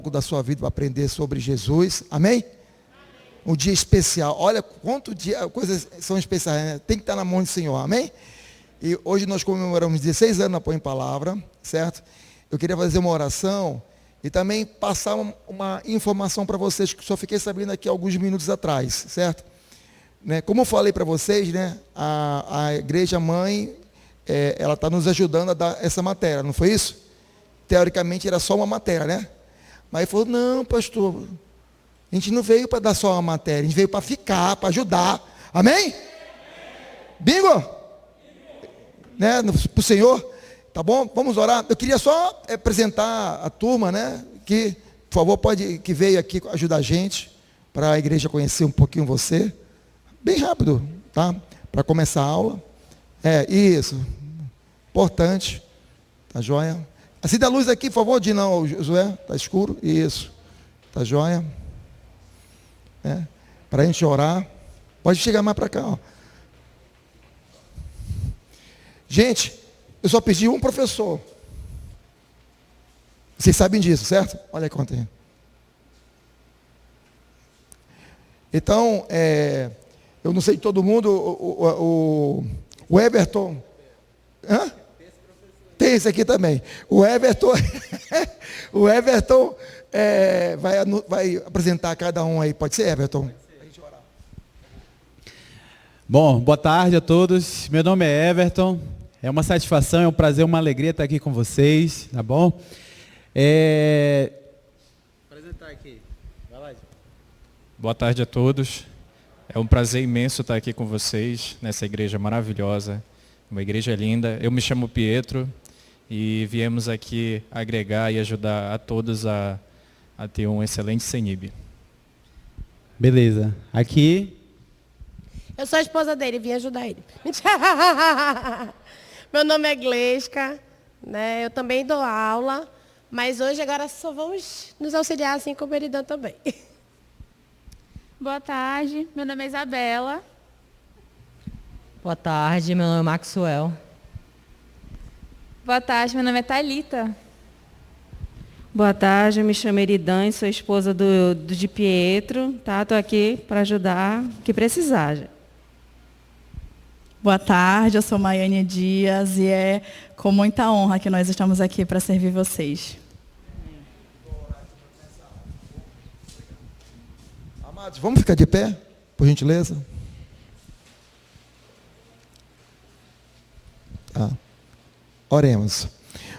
pouco da sua vida para aprender sobre Jesus, amém? Um dia especial, olha quanto dia, coisas são especiais, né? Tem que estar na mão do Senhor, amém? E hoje nós comemoramos 16 anos na Põe Palavra, certo? Eu queria fazer uma oração e também passar uma informação para vocês, que só fiquei sabendo aqui alguns minutos atrás, certo? Né? Como eu falei para vocês, né? A igreja mãe, ela está nos ajudando a dar essa matéria, não foi isso? Teoricamente era só uma matéria, né? Mas ele falou, não, pastor, a gente não veio para dar só uma matéria, a gente veio para ficar, para ajudar. Amém? Bingo? Né? Para o Senhor, tá bom? Vamos orar. Eu queria só apresentar a turma, né? Que, por favor, que veio aqui ajudar a gente, para a igreja conhecer um pouquinho você. Bem rápido, tá? Para começar a aula. Isso. Importante. Tá joia? Acenda a luz aqui, por favor, Dinão, Josué. Está escuro. Isso. Tá joia? Para a gente orar. Pode chegar mais para cá, ó. Gente, eu só pedi um professor. Vocês sabem disso, certo? Olha aí quanto tem. Então, eu não sei de todo mundo, o Everton. Hã? Tem esse aqui também. O Everton, vai apresentar cada um aí. Pode ser, Everton? Bom, boa tarde a todos. Meu nome é Everton. É uma satisfação, é um prazer, uma alegria estar aqui com vocês, tá bom? Apresentar aqui. Vai lá. Boa tarde a todos. É um prazer imenso estar aqui com vocês nessa igreja maravilhosa, uma igreja linda. Eu me chamo Pietro. E viemos aqui agregar e ajudar a todos a ter um excelente CENIB. Beleza. Aqui. Eu sou a esposa dele, vim ajudar ele. Meu nome é Glesca, né? Eu também dou aula, mas hoje agora só vamos nos auxiliar assim como ele dá também. Boa tarde, meu nome é Isabela. Boa tarde, meu nome é Maxwell. Boa tarde, meu nome é Thalita. Boa tarde, eu me chamo Eridan, sou esposa de Pietro, tá? Estou aqui para ajudar o que precisar. Boa tarde, eu sou Maiane Dias e é com muita honra que nós estamos aqui para servir vocês. Amados, vamos ficar de pé, por gentileza? Oremos.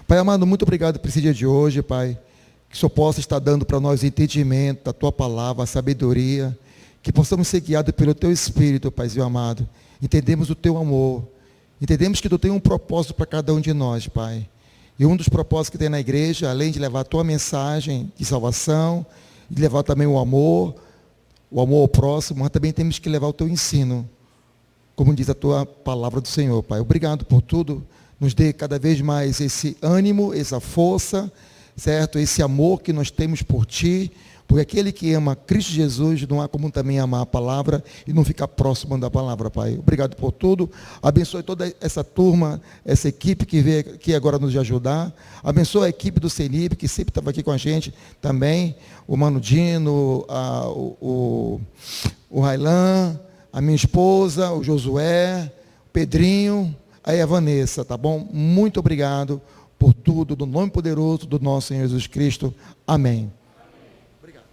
Pai amado, muito obrigado por esse dia de hoje, Pai. Que o Senhor possa estar dando para nós entendimento da Tua palavra, sabedoria. Que possamos ser guiados pelo Teu Espírito, Paizinho amado. Entendemos o Teu amor. Entendemos que Tu tem um propósito para cada um de nós, Pai. E um dos propósitos que tem na igreja, além de levar a Tua mensagem de salvação, de levar também o amor ao próximo, mas também temos que levar o Teu ensino, como diz a Tua palavra do Senhor, Pai. Obrigado por tudo. Nos dê cada vez mais esse ânimo, essa força, certo? Esse amor que nós temos por Ti, porque aquele que ama Cristo Jesus não há como também amar a palavra e não ficar próximo da palavra, Pai. Obrigado por tudo. Abençoe toda essa turma, essa equipe que veio aqui agora nos ajudar. Abençoe a equipe do CENIB, que sempre estava aqui com a gente também. O Mano Dino, o Railan, a minha esposa, o Josué, o Pedrinho. Aí a Vanessa, tá bom? Muito obrigado por tudo, do nome poderoso do nosso Senhor Jesus Cristo. Amém. Obrigado.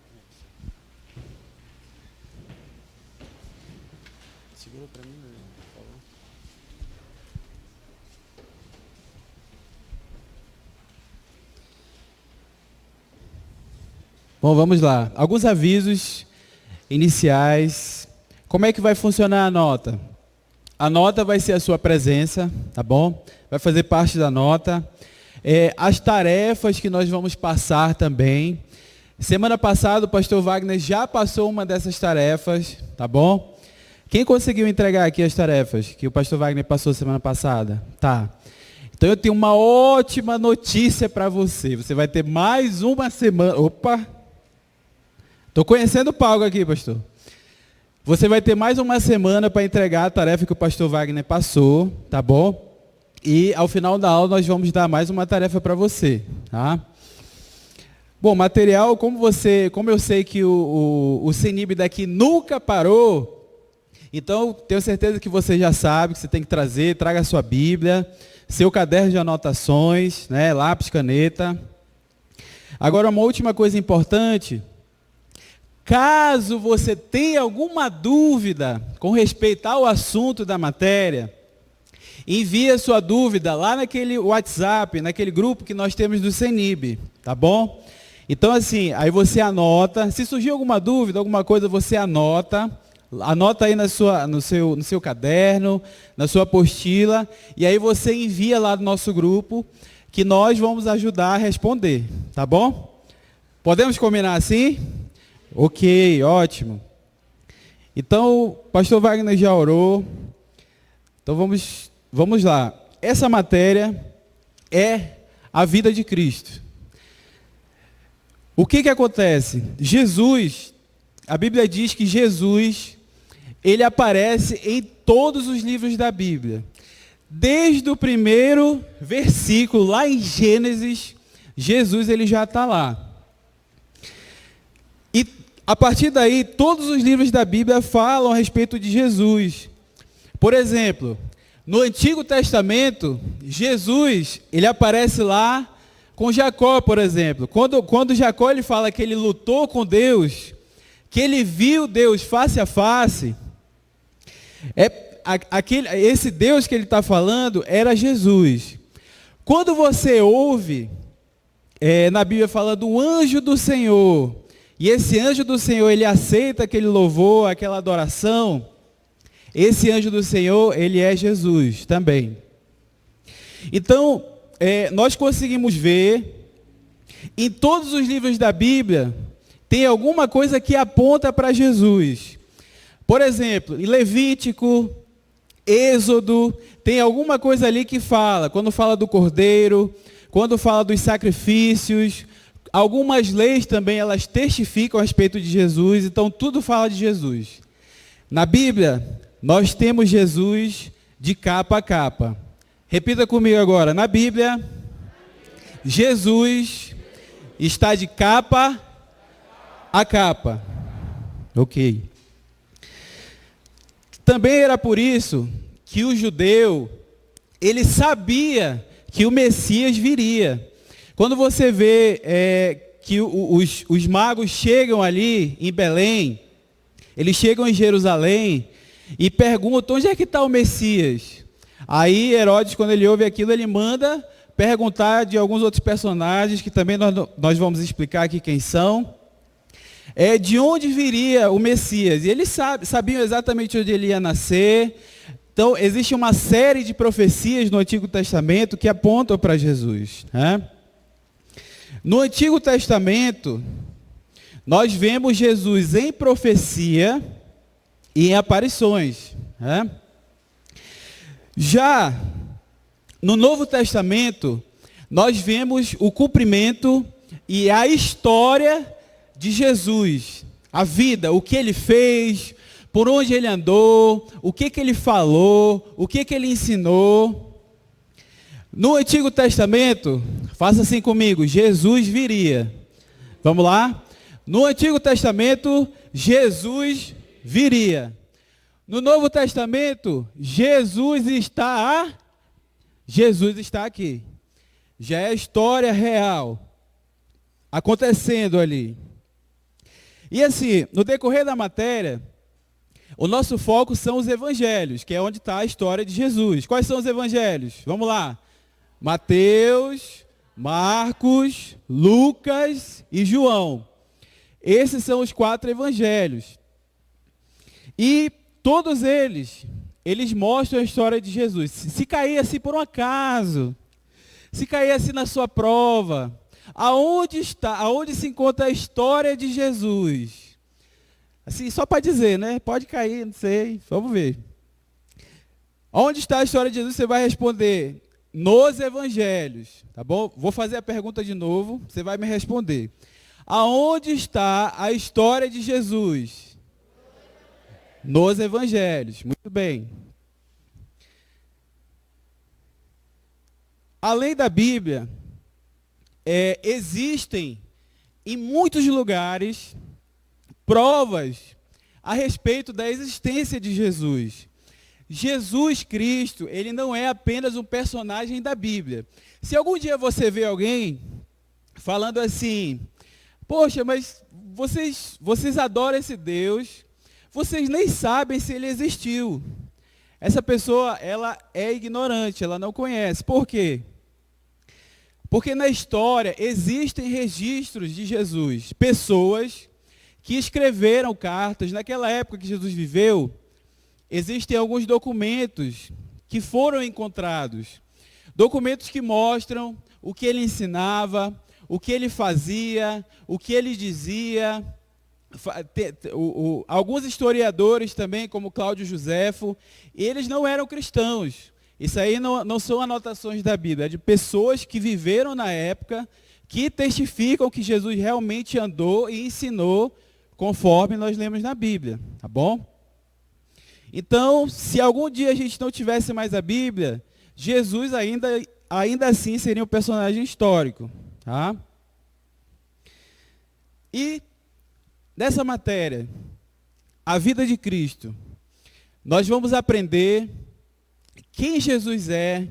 Segura para mim, por favor. Bom, vamos lá. Alguns avisos iniciais. Como é que vai funcionar a nota? A nota vai ser a sua presença, tá bom? Vai fazer parte da nota. As tarefas que nós vamos passar também. Semana passada o pastor Wagner já passou uma dessas tarefas, tá bom? Quem conseguiu entregar aqui as tarefas que o pastor Wagner passou semana passada? Tá. Então eu tenho uma ótima notícia para você. Você vai ter mais uma semana. Opa! Estou conhecendo o palco aqui, pastor. Você vai ter mais uma semana para entregar a tarefa que o pastor Wagner passou, tá bom? E ao final da aula nós vamos dar mais uma tarefa para você, tá? Bom, material, como eu sei que o CENIB daqui nunca parou, então tenho certeza que você já sabe que você tem que traga a sua Bíblia, seu caderno de anotações, né, lápis, caneta. Agora, uma última coisa importante, caso você tenha alguma dúvida com respeito ao assunto da matéria, envie a sua dúvida lá naquele WhatsApp, naquele grupo que nós temos do CENIB, tá bom? Então, assim, aí você anota, se surgir alguma dúvida, alguma coisa, você anota aí no seu caderno, na sua apostila, e aí você envia lá no nosso grupo, que nós vamos ajudar a responder, tá bom? Podemos combinar assim? Ok, ótimo. Então, o pastor Wagner já orou, então vamos lá. Essa matéria é a vida de Cristo. O que acontece? Jesus, a Bíblia diz que Jesus, ele aparece em todos os livros da Bíblia. Desde o primeiro versículo, lá em Gênesis, Jesus ele já está lá. E a partir daí, todos os livros da Bíblia falam a respeito de Jesus. Por exemplo, no Antigo Testamento, Jesus, ele aparece lá com Jacó, por exemplo. Quando Jacó ele fala que ele lutou com Deus, que ele viu Deus face a face, esse Deus que ele está falando era Jesus. Quando você ouve na Bíblia falando do anjo do Senhor, e esse anjo do Senhor ele aceita aquele louvor, aquela adoração, esse anjo do Senhor ele é Jesus também. Então, nós conseguimos ver, em todos os livros da Bíblia, tem alguma coisa que aponta para Jesus. Por exemplo, em Levítico, Êxodo, tem alguma coisa ali que fala, quando fala do cordeiro, quando fala dos sacrifícios, algumas leis também, elas testificam a respeito de Jesus, então tudo fala de Jesus. Na Bíblia, nós temos Jesus de capa a capa. Repita comigo agora. Na Bíblia, Jesus está de capa a capa. Ok. Também era por isso que o judeu, ele sabia que o Messias viria. Quando você vê que os magos chegam ali em Belém, eles chegam em Jerusalém e perguntam, onde é que está o Messias? Aí Herodes, quando ele ouve aquilo, ele manda perguntar de alguns outros personagens, que também nós vamos explicar aqui quem são, de onde viria o Messias. E eles sabiam exatamente onde ele ia nascer. Então, existe uma série de profecias no Antigo Testamento que apontam para Jesus, né? No Antigo Testamento, nós vemos Jesus em profecia e em aparições, né? Já no Novo Testamento, nós vemos o cumprimento e a história de Jesus, a vida, o que ele fez, por onde ele andou, o que ele falou, o que ele ensinou. No Antigo Testamento, faça assim comigo, Jesus viria. Vamos lá? No Antigo Testamento, Jesus viria. No Novo Testamento, Jesus está aqui. Já é a história real acontecendo ali. E assim, no decorrer da matéria, o nosso foco são os evangelhos, que é onde está a história de Jesus. Quais são os evangelhos? Vamos lá. Mateus, Marcos, Lucas e João. Esses são os 4 evangelhos. E todos eles mostram a história de Jesus. Se cair assim por um acaso, se cair assim na sua prova, aonde se encontra a história de Jesus? Assim, só para dizer, né? Pode cair, não sei, vamos ver. Onde está a história de Jesus? Você vai responder, nos evangelhos, tá bom? Vou fazer a pergunta de novo, você vai me responder. Aonde está a história de Jesus? Nos evangelhos, muito bem. Além da Bíblia, existem em muitos lugares provas a respeito da existência de Jesus. Jesus Cristo, ele não é apenas um personagem da Bíblia. Se algum dia você vê alguém falando assim, poxa, mas vocês adoram esse Deus, vocês nem sabem se ele existiu. Essa pessoa, ela é ignorante, ela não conhece. Por quê? Porque na história existem registros de Jesus, pessoas que escreveram cartas. Naquela época que Jesus viveu, existem alguns documentos que foram encontrados. Documentos que mostram o que ele ensinava, o que ele fazia, o que ele dizia. Alguns historiadores também, como Cláudio Joséfo, eles não eram cristãos. Isso aí não são anotações da Bíblia, é de pessoas que viveram na época, que testificam que Jesus realmente andou e ensinou conforme nós lemos na Bíblia, tá bom? Então, se algum dia a gente não tivesse mais a Bíblia, Jesus ainda assim seria um personagem histórico, tá? E nessa matéria, a vida de Cristo, nós vamos aprender quem Jesus é,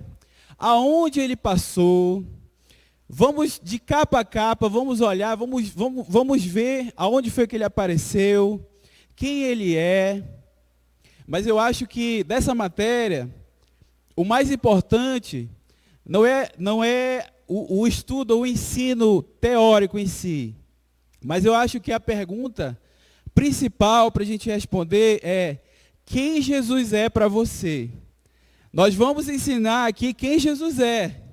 aonde ele passou. Vamos de capa a capa, vamos olhar, vamos ver aonde foi que ele apareceu, quem ele é. Mas eu acho que dessa matéria, o mais importante não é o estudo ou o ensino teórico em si, mas eu acho que a pergunta principal para a gente responder é: quem Jesus é para você? Nós vamos ensinar aqui quem Jesus é.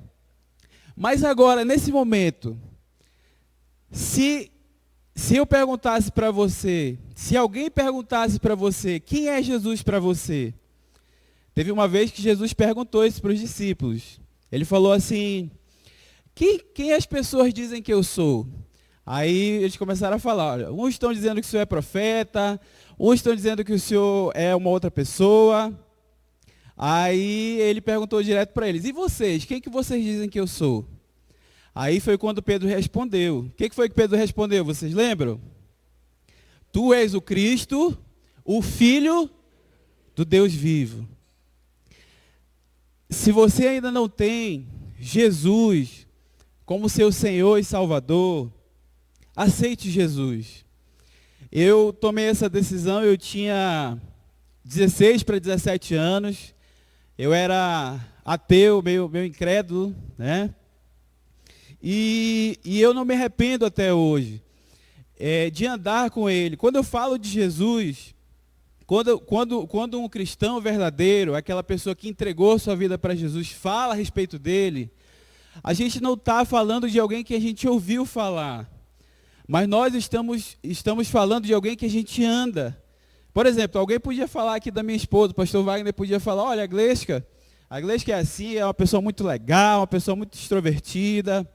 Mas agora, nesse momento, se eu perguntasse para você, se alguém perguntasse para você, quem é Jesus para você? Teve uma vez que Jesus perguntou isso para os discípulos. Ele falou assim, quem as pessoas dizem que eu sou? Aí eles começaram a falar, olha, uns estão dizendo que o senhor é profeta, uns estão dizendo que o senhor é uma outra pessoa. Aí ele perguntou direto para eles, e vocês, quem que vocês dizem que eu sou? Aí foi quando Pedro respondeu. O que foi que Pedro respondeu, vocês lembram? Tu és o Cristo, o Filho do Deus vivo. Se você ainda não tem Jesus como seu Senhor e Salvador, aceite Jesus. Eu tomei essa decisão, eu tinha 16 para 17 anos, eu era ateu, meio incrédulo, né? E eu não me arrependo até hoje de andar com ele. Quando eu falo de Jesus, quando um cristão verdadeiro, aquela pessoa que entregou sua vida para Jesus, fala a respeito dele, a gente não está falando de alguém que a gente ouviu falar, mas nós estamos falando de alguém que a gente anda. Por exemplo, alguém podia falar aqui da minha esposa, o pastor Wagner podia falar, olha, a Glesca é assim, é uma pessoa muito legal, uma pessoa muito extrovertida.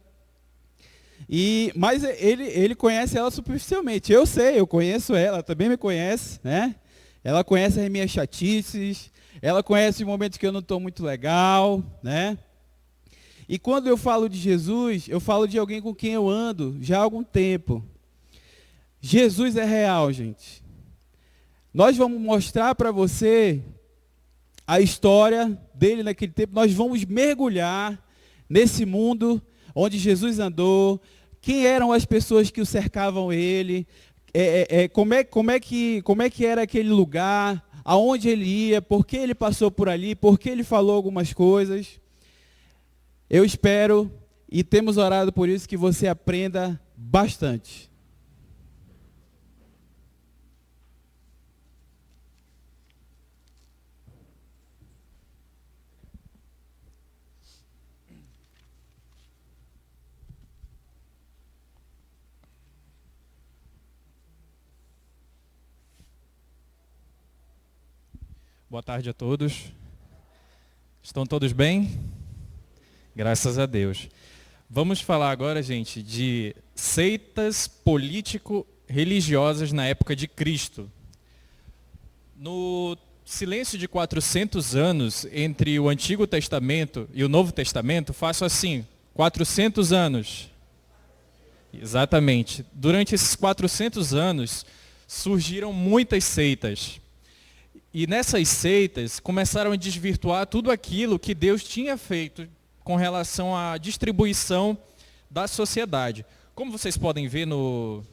Mas ele conhece ela superficialmente. Eu sei, eu conheço ela também me conhece, né? Ela conhece as minhas chatices, ela conhece os momentos que eu não estou muito legal, né? E quando eu falo de Jesus, eu falo de alguém com quem eu ando já há algum tempo. Jesus é real, gente. Nós vamos mostrar para você a história dele naquele tempo. Nós vamos mergulhar nesse mundo onde Jesus andou, quem eram as pessoas que o cercavam ele, como é que era aquele lugar, aonde ele ia, por que ele passou por ali, por que ele falou algumas coisas. Eu espero e temos orado por isso que você aprenda bastante. Boa tarde a todos. Estão todos bem? Graças a Deus. Vamos falar agora, gente, de seitas político-religiosas na época de Cristo. No silêncio de 400 anos entre o Antigo Testamento e o Novo Testamento, faço assim, 400 anos. Exatamente. Durante esses 400 anos, surgiram muitas seitas. E nessas seitas, começaram a desvirtuar tudo aquilo que Deus tinha feito com relação à distribuição da sociedade. Como vocês podem ver no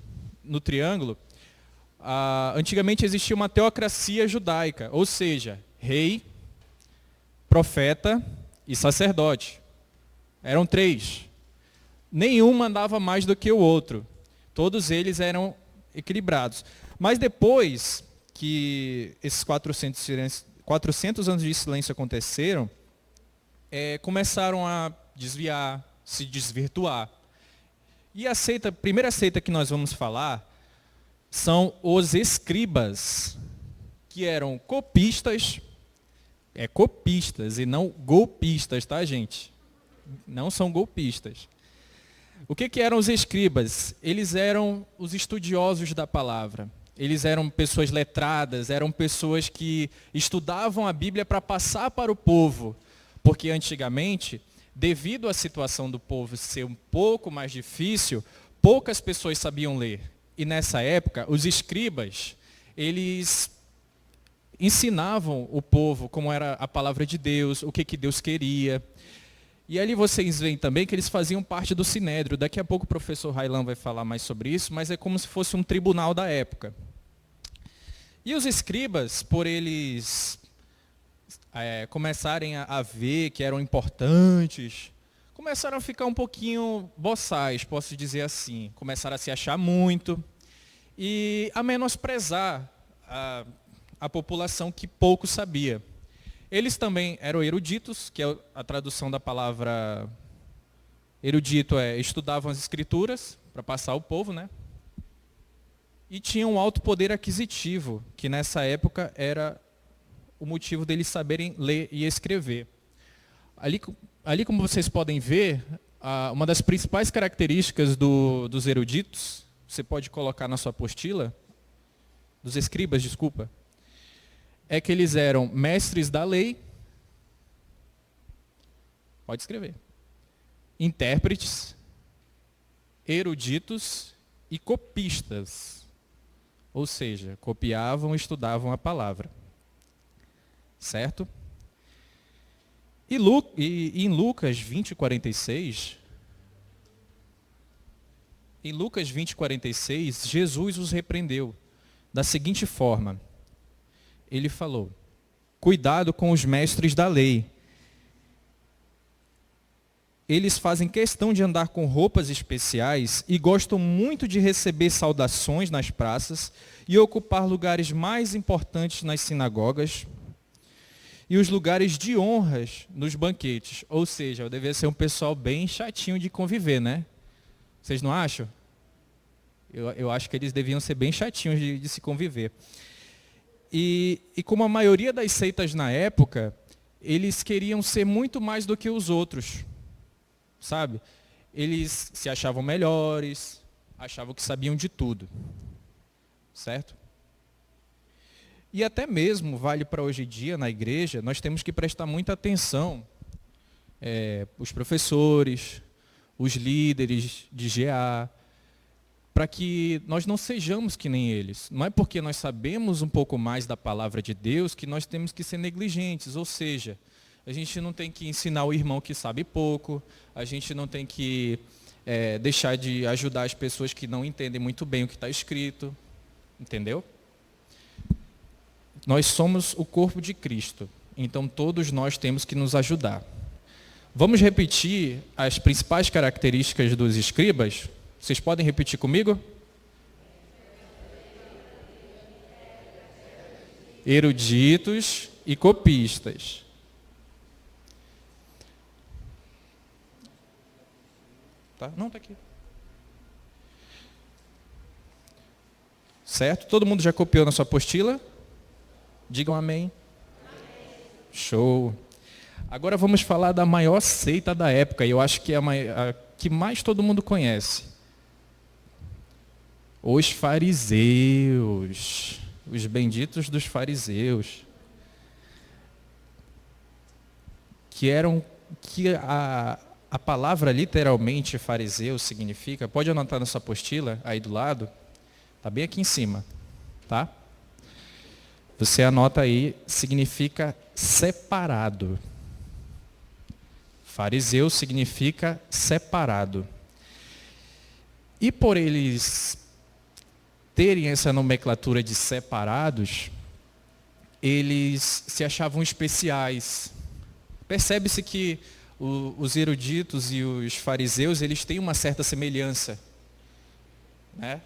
triângulo, antigamente existia uma teocracia judaica, ou seja, rei, profeta e sacerdote. Eram 3. Nenhum mandava mais do que o outro. Todos eles eram equilibrados. Mas depois que esses 400 anos de silêncio aconteceram, começaram a desviar, se desvirtuar. E a primeira seita que nós vamos falar são os escribas, que eram copistas, copistas e não golpistas, tá, gente? Não são golpistas. O que eram os escribas? Eles eram os estudiosos da palavra. Eles eram pessoas letradas, eram pessoas que estudavam a Bíblia para passar para o povo. Porque antigamente, devido à situação do povo ser um pouco mais difícil, poucas pessoas sabiam ler. E nessa época, os escribas, eles ensinavam o povo como era a palavra de Deus, o que Deus queria. E ali vocês veem também que eles faziam parte do Sinédrio. Daqui a pouco o professor Railan vai falar mais sobre isso, mas é como se fosse um tribunal da época. E os escribas, por eles começarem a ver que eram importantes, começaram a ficar um pouquinho boçais, posso dizer assim. Começaram a se achar muito e a menosprezar a população que pouco sabia. Eles também eram eruditos, que é a tradução da palavra erudito, estudavam as escrituras para passar ao povo, né? E tinham um alto poder aquisitivo, que nessa época era o motivo deles saberem ler e escrever. Ali como vocês podem ver, uma das principais características dos eruditos, você pode colocar na sua apostila, dos escribas, desculpa, é que eles eram mestres da lei, pode escrever, intérpretes, eruditos e copistas. Ou seja, copiavam e estudavam a palavra. Certo? E em Lucas 20:46, Jesus os repreendeu da seguinte forma. Ele falou: cuidado com os mestres da lei. Eles fazem questão de andar com roupas especiais e gostam muito de receber saudações nas praças e ocupar lugares mais importantes nas sinagogas e os lugares de honras nos banquetes. Ou seja, devia ser um pessoal bem chatinho de conviver, né? Vocês não acham? Eu acho que eles deviam ser bem chatinhos de se conviver. E como a maioria das seitas na época, eles queriam ser muito mais do que os outros. Sabe? Eles se achavam melhores, achavam que sabiam de tudo. Certo? E até mesmo vale para hoje em dia, na igreja, nós temos que prestar muita atenção. Os professores, os líderes de GA, para que nós não sejamos que nem eles. Não é porque nós sabemos um pouco mais da palavra de Deus que nós temos que ser negligentes, ou seja, a gente não tem que ensinar o irmão que sabe pouco, a gente não tem que deixar de ajudar as pessoas que não entendem muito bem o que está escrito, entendeu? Nós somos o corpo de Cristo, então todos nós temos que nos ajudar. Vamos repetir as principais características dos escribas? Vocês podem repetir comigo? Eruditos e copistas. Tá? Não, está aqui. Certo? Todo mundo já copiou na sua apostila? Digam amém. Show. Agora vamos falar da maior seita da época, e eu acho que é a que mais todo mundo conhece. Os fariseus. Os benditos dos fariseus. Que a palavra literalmente fariseu significa, pode anotar na sua apostila, aí do lado, está bem aqui em cima, tá? Você anota aí, significa separado. Fariseu significa separado. E por eles terem essa nomenclatura de separados, eles se achavam especiais. Percebe-se que os eruditos e os fariseus, eles têm uma certa semelhança, né?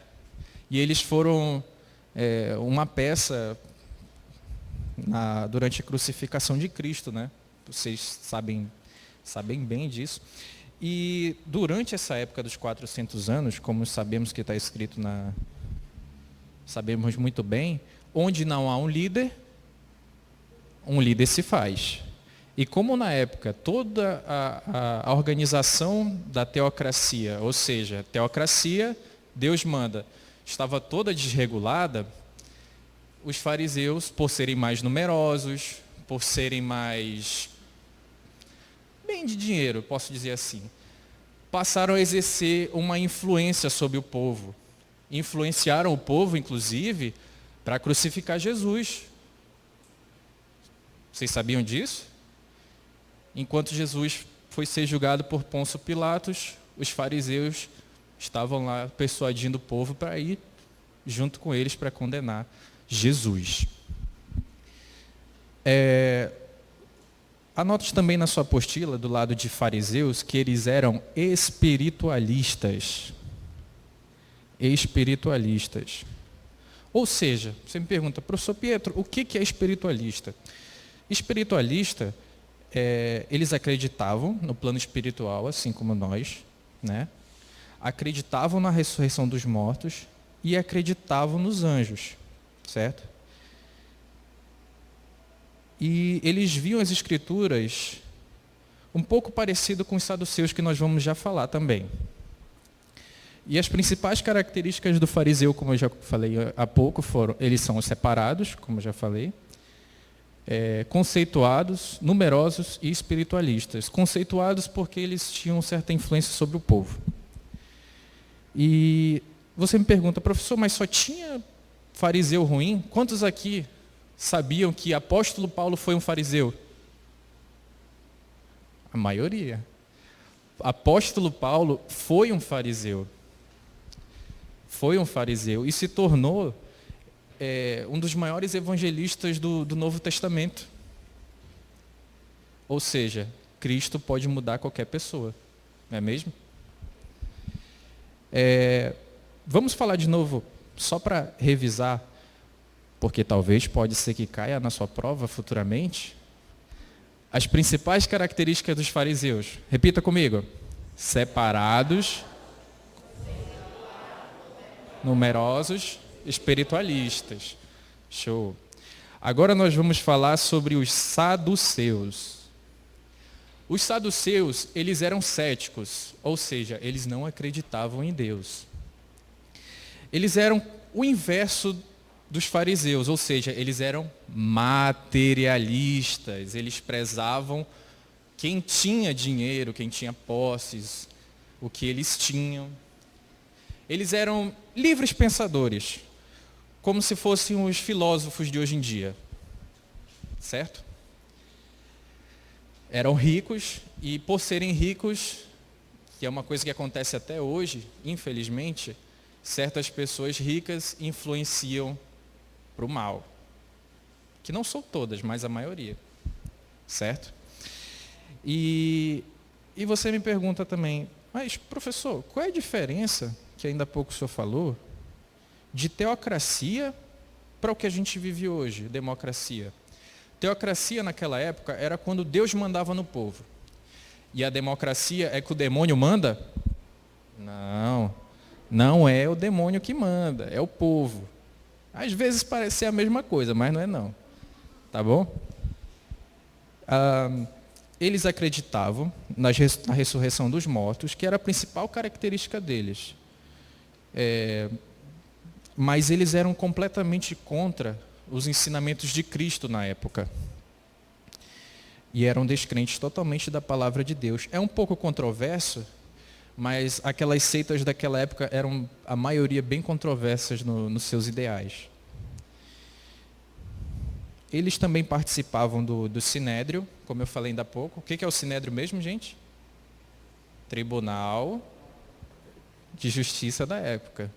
E eles foram uma peça durante a crucificação de Cristo, né? Vocês sabem bem disso. E durante essa época dos 400 anos, como sabemos que está escrito sabemos muito bem, onde não há um líder se faz. E como na época toda a organização da teocracia, ou seja, teocracia, Deus manda, estava toda desregulada, os fariseus, por serem mais numerosos, por serem mais bem de dinheiro, posso dizer assim, passaram a exercer uma influência sobre o povo. Influenciaram o povo, inclusive, para crucificar Jesus. Vocês sabiam disso? Enquanto Jesus foi ser julgado por Pôncio Pilatos, os fariseus estavam lá persuadindo o povo para ir junto com eles para condenar Jesus. Anote também na sua apostila, do lado de fariseus, que eles eram espiritualistas. Espiritualistas. Ou seja, você me pergunta, professor Pietro, o que é espiritualista? Espiritualista, eles acreditavam no plano espiritual, assim como nós, né? Acreditavam na ressurreição dos mortos e acreditavam nos anjos, certo? E eles viam as escrituras um pouco parecido com os saduceus, que nós vamos já falar também. E as principais características do fariseu, como eu já falei há pouco, eles são os separados, como eu já falei, conceituados, numerosos e espiritualistas. Conceituados porque eles tinham certa influência sobre o povo. E você me pergunta, professor, mas só tinha fariseu ruim? Quantos aqui sabiam que apóstolo Paulo foi um fariseu? A maioria. Apóstolo Paulo foi um fariseu. Foi um fariseu e se tornou um dos maiores evangelistas do Novo Testamento. Ou seja, Cristo pode mudar qualquer pessoa, não é mesmo? Vamos falar de novo, só para revisar, porque talvez pode ser que caia na sua prova futuramente. As principais características dos fariseus. Repita comigo. Separados, numerosos, espiritualistas. Show. Agora nós vamos falar sobre os saduceus. Os saduceus, eles eram céticos, ou seja, eles não acreditavam em Deus. Eles eram o inverso dos fariseus, ou seja, eles eram materialistas, eles prezavam quem tinha dinheiro, quem tinha posses, o que eles tinham. Eles eram livres pensadores, como se fossem os filósofos de hoje em dia, certo? Eram ricos e, por serem ricos, que é uma coisa que acontece até hoje, infelizmente, certas pessoas ricas influenciam para o mal. Que não são todas, mas a maioria. Certo? E você me pergunta também, mas professor, qual é a diferença, que ainda há pouco o senhor falou, de teocracia para o que a gente vive hoje, democracia? Teocracia naquela época era quando Deus mandava no povo. E a democracia é que o demônio manda? Não, não é o demônio que manda, é o povo. Às vezes parece ser a mesma coisa, mas não é não. Tá bom? Eles acreditavam na ressurreição dos mortos, que era a principal característica deles. Mas eles eram completamente contra os ensinamentos de Cristo na época. e eram descrentes totalmente da palavra de Deus. É um pouco controverso, mas aquelas seitas daquela época eram, a maioria, bem controversas nos seus ideais. Eles também participavam do Sinédrio, como eu falei ainda há pouco. O que é o Sinédrio mesmo, gente? Tribunal de justiça da época,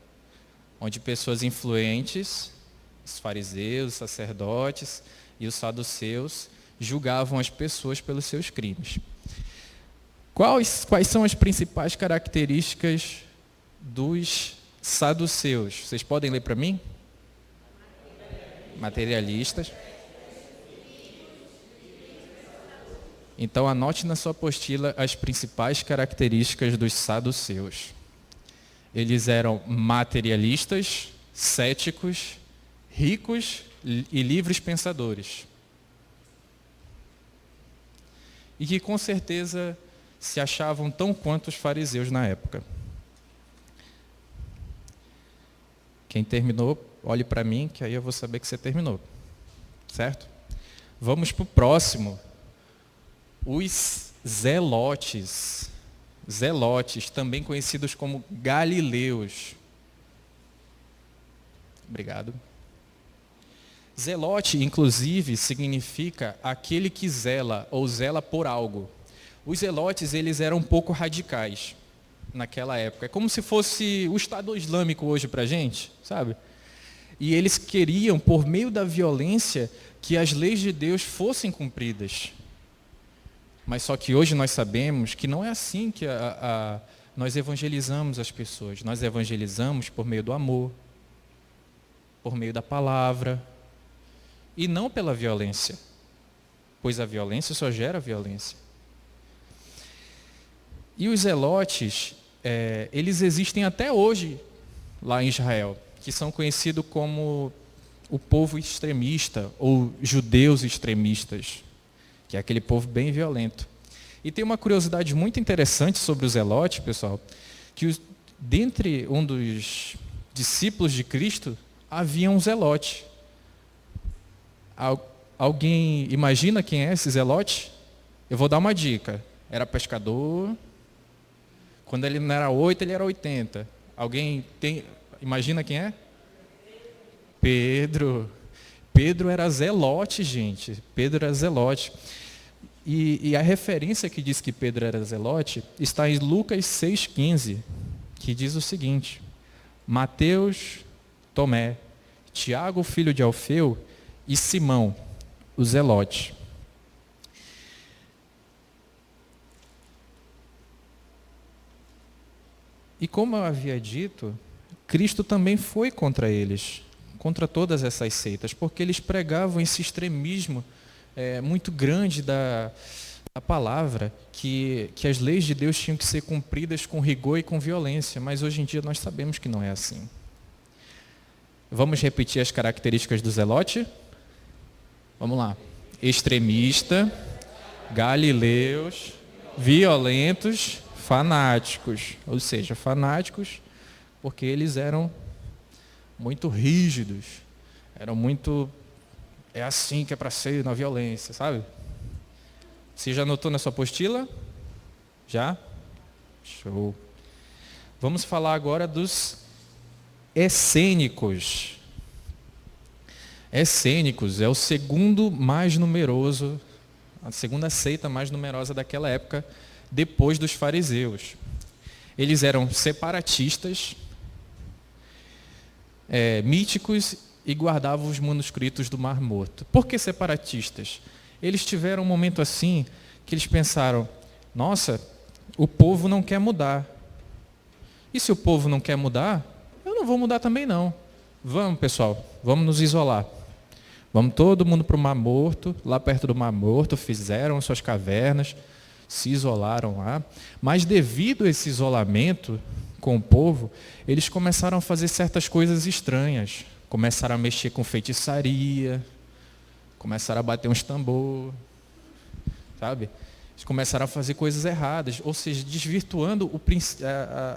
onde pessoas influentes, os fariseus, os sacerdotes e os saduceus, julgavam as pessoas pelos seus crimes. Quais são as principais características dos saduceus? Vocês podem ler para mim? Materialistas. Então, anote na sua apostila as principais características dos saduceus. Eles eram materialistas, céticos, ricos e livres pensadores. E que, com certeza, se achavam tão quanto os fariseus na época. Quem terminou, olhe para mim, que aí eu vou saber que você terminou. Certo? Vamos para o próximo. Os zelotes. Zelotes, também conhecidos como galileus. Obrigado. Zelote, inclusive, significa aquele que zela ou zela por algo. Os zelotes, eles eram um pouco radicais naquela época. É como se fosse o Estado Islâmico hoje para a gente, sabe? E eles queriam, por meio da violência, que as leis de Deus fossem cumpridas. Mas só que hoje nós sabemos que não é assim que nós evangelizamos as pessoas. Nós evangelizamos por meio do amor, por meio da palavra, e não pela violência, pois a violência só gera violência. E os zelotes, eles existem até hoje lá em Israel, que são conhecidos como o povo extremista, ou judeus extremistas, que é aquele povo bem violento. E tem uma curiosidade muito interessante sobre os zelotes, pessoal, que dentre um dos discípulos de Cristo, havia um zelote. Alguém imagina quem é esse zelote? Eu vou dar uma dica. Era pescador. Quando ele não era 8, ele era 80. Alguém imagina quem é? Pedro. Pedro era zelote, gente. Pedro era zelote. E a referência que diz que Pedro era zelote está em Lucas 6,15, que diz o seguinte: Mateus, Tomé, Tiago, filho de Alfeu, e Simão, o zelote. E como eu havia dito, Cristo também foi contra eles, contra todas essas seitas, porque eles pregavam esse extremismo muito grande da palavra, que as leis de Deus tinham que ser cumpridas com rigor e com violência, mas hoje em dia nós sabemos que não é assim. Vamos repetir as características do zelote? Vamos lá. Extremista, galileus, violentos, fanáticos. Ou seja, fanáticos porque eles eram muito rígidos, eram muito... É assim que é para ser na violência, sabe? Você já anotou na sua apostila? Já? Show. Vamos falar agora dos essênicos. Essênicos é o segundo mais numeroso, a segunda seita mais numerosa daquela época, depois dos fariseus. Eles eram separatistas, míticos, e guardavam os manuscritos do Mar Morto. Por que separatistas? Eles tiveram um momento assim que eles pensaram: nossa, o povo não quer mudar. E se o povo não quer mudar, eu não vou mudar também não. Vamos, pessoal, vamos nos isolar. Vamos todo mundo para o Mar Morto, lá perto do Mar Morto, fizeram suas cavernas, se isolaram lá. Mas devido a esse isolamento com o povo, eles começaram a fazer certas coisas estranhas. Começaram a mexer com feitiçaria, começaram a bater uns tambor, sabe? Eles começaram a fazer coisas erradas, ou seja, desvirtuando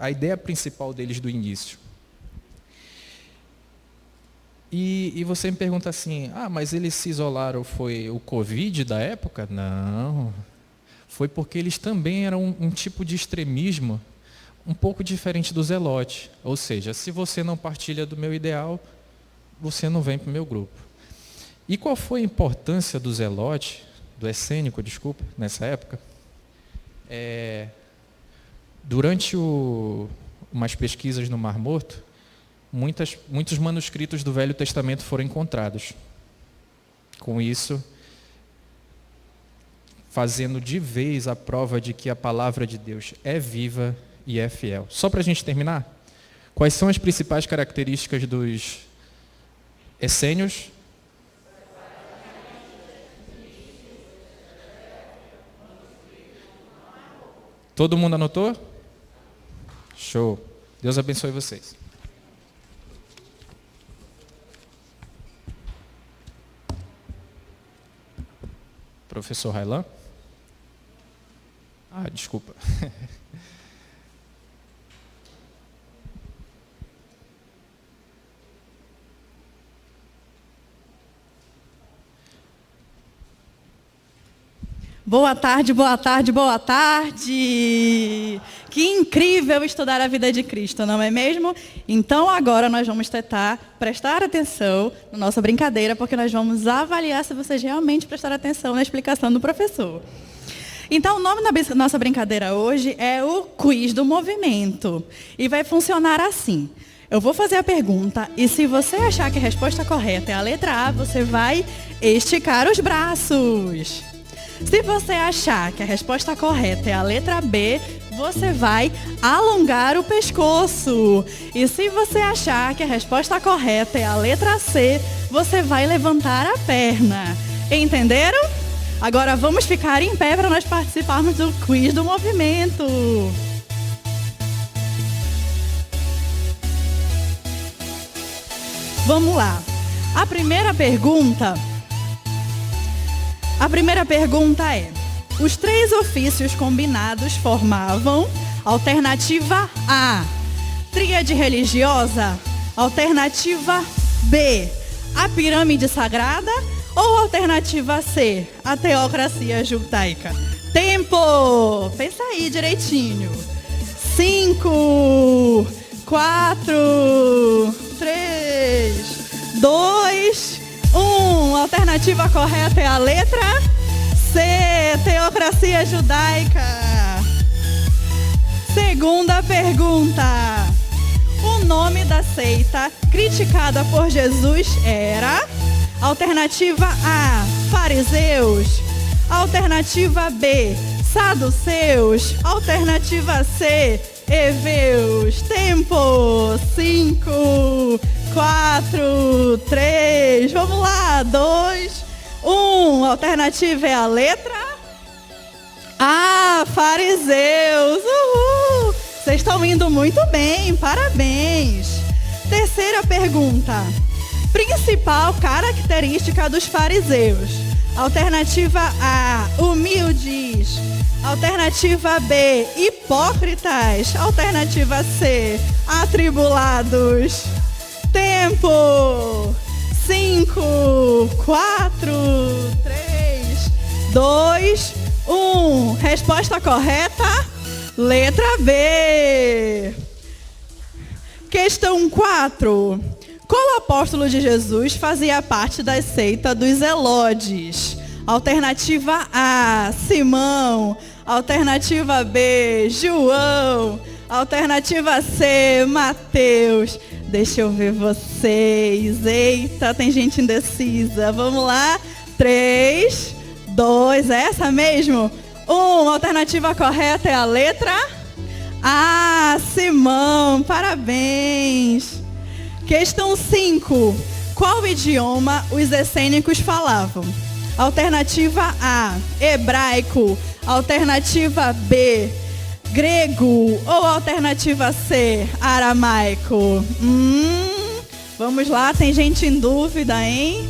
a ideia principal deles do início. E você me pergunta assim, mas eles se isolaram, foi o Covid da época? Não. Foi porque eles também eram um tipo de extremismo um pouco diferente do Zelote. Ou seja, se você não partilha do meu ideal, você não vem para o meu grupo. E qual foi a importância do Zelote, do essênico, desculpa, nessa época? Durante umas pesquisas no Mar Morto, muitos manuscritos do Velho Testamento foram encontrados. Com isso, fazendo de vez a prova de que a palavra de Deus é viva e é fiel. Só para a gente terminar, quais são as principais características dos essênios? Todo mundo anotou? Show. Deus abençoe vocês. Professor Railan? Desculpa. Boa tarde, boa tarde, boa tarde! Que incrível estudar a vida de Cristo, não é mesmo? Então agora nós vamos tentar prestar atenção na nossa brincadeira, porque nós vamos avaliar se vocês realmente prestaram atenção na explicação do professor. Então o nome da nossa brincadeira hoje é o Quiz do Movimento. E vai funcionar assim. Eu vou fazer a pergunta e se você achar que a resposta correta é a letra A, você vai esticar os braços. Se você achar que a resposta correta é a letra B, você vai alongar o pescoço. E se você achar que a resposta correta é a letra C, você vai levantar a perna. Entenderam? Agora vamos ficar em pé para nós participarmos do Quiz do Movimento. Vamos lá. A primeira pergunta é: os três ofícios combinados formavam alternativa A, tríade religiosa, alternativa B, a pirâmide sagrada ou alternativa C, a teocracia judaica? Tempo! Pensa aí direitinho. 5, 4, 3, 2, 1. Alternativa correta é a letra C, teocracia judaica. Segunda pergunta. O nome da seita criticada por Jesus era: alternativa A, fariseus, alternativa B, saduceus, alternativa C, heveus. Tempo. 5, 4, 3, vamos lá, 2, 1. Alternativa é a letra A, fariseus. Uhul! Vocês estão indo muito bem, parabéns. Terceira pergunta. Principal característica dos fariseus: alternativa A, humildes, alternativa B, hipócritas, alternativa C, atribulados. Tempo. 5, 4, 3, 2, 1. Resposta correta: letra B. Questão 4. Qual apóstolo de Jesus fazia parte da seita dos Zelotes? Alternativa A, Simão. Alternativa B, João. Alternativa C, Mateus. Deixa eu ver vocês. Eita, tem gente indecisa. Vamos lá. 3, 2, é essa mesmo? 1. Alternativa correta é a letra A, Simão. Parabéns. Questão 5. Qual idioma os essênicos falavam? Alternativa A, hebraico. Alternativa B, grego. Ou alternativa C, aramaico? Vamos lá, tem gente em dúvida, hein?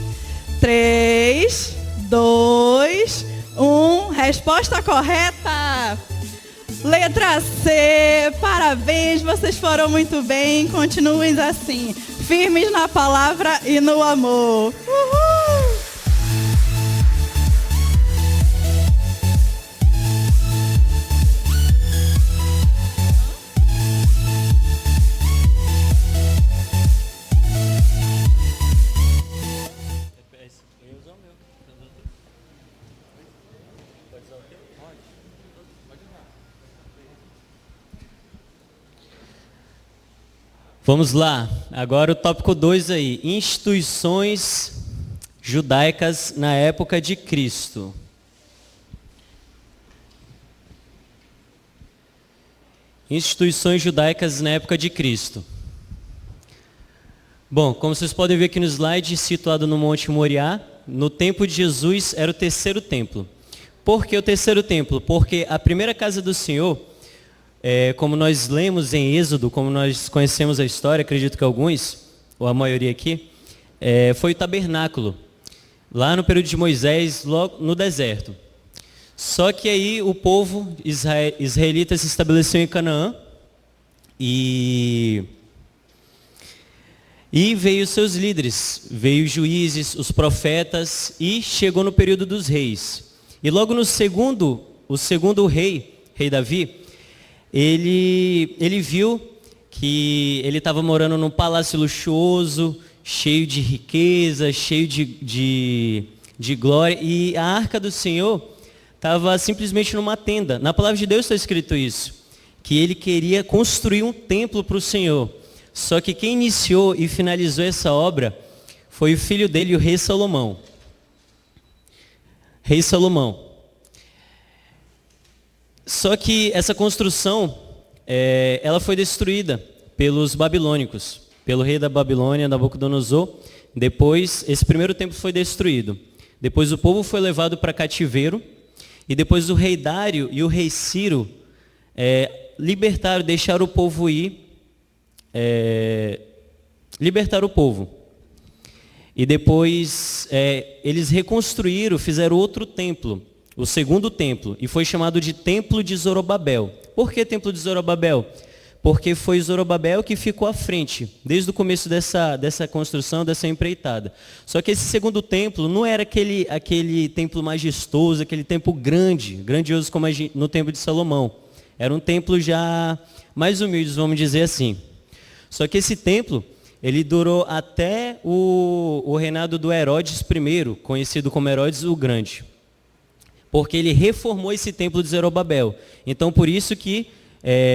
3, 2, 1. Resposta correta: letra C. Parabéns, vocês foram muito bem. Continuem assim. firmes na palavra e no amor. Uhul! Vamos lá, agora o tópico 2 aí, instituições judaicas na época de Cristo. Instituições judaicas na época de Cristo. Bom, como vocês podem ver aqui no slide, situado no Monte Moriá, no tempo de Jesus era o terceiro templo. Por que o terceiro templo? Porque a primeira casa do Senhor, como nós lemos em Êxodo, como nós conhecemos a história, acredito que alguns, ou a maioria aqui, foi o tabernáculo, lá no período de Moisés, logo no deserto. Só que aí o povo israelita se estabeleceu em Canaã e veio os seus líderes, veio os juízes, os profetas e chegou no período dos reis. E logo no o segundo rei Davi, ele viu que ele estava morando num palácio luxuoso, cheio de riqueza, cheio de glória, e a arca do Senhor estava simplesmente numa tenda. Na palavra de Deus está escrito isso, que ele queria construir um templo para o Senhor. Só que quem iniciou e finalizou essa obra foi o filho dele, o rei Salomão. Rei Salomão. Só que essa construção, ela foi destruída pelos babilônicos, pelo rei da Babilônia, Nabucodonosor. Depois, esse primeiro templo foi destruído. Depois o povo foi levado para cativeiro. E depois o rei Dário e o rei Ciro libertaram, deixaram o povo ir, libertaram o povo. E depois eles reconstruíram, fizeram outro templo, o segundo templo, e foi chamado de Templo de Zorobabel. Por que Templo de Zorobabel? Porque foi Zorobabel que ficou à frente, desde o começo dessa construção, dessa empreitada. Só que esse segundo templo não era aquele templo majestoso, aquele templo grandioso como no templo de Salomão. Era um templo já mais humilde, vamos dizer assim. Só que esse templo, ele durou até o reinado do Herodes I, conhecido como Herodes o Grande. Porque ele reformou esse templo de Zorobabel. Então, por isso que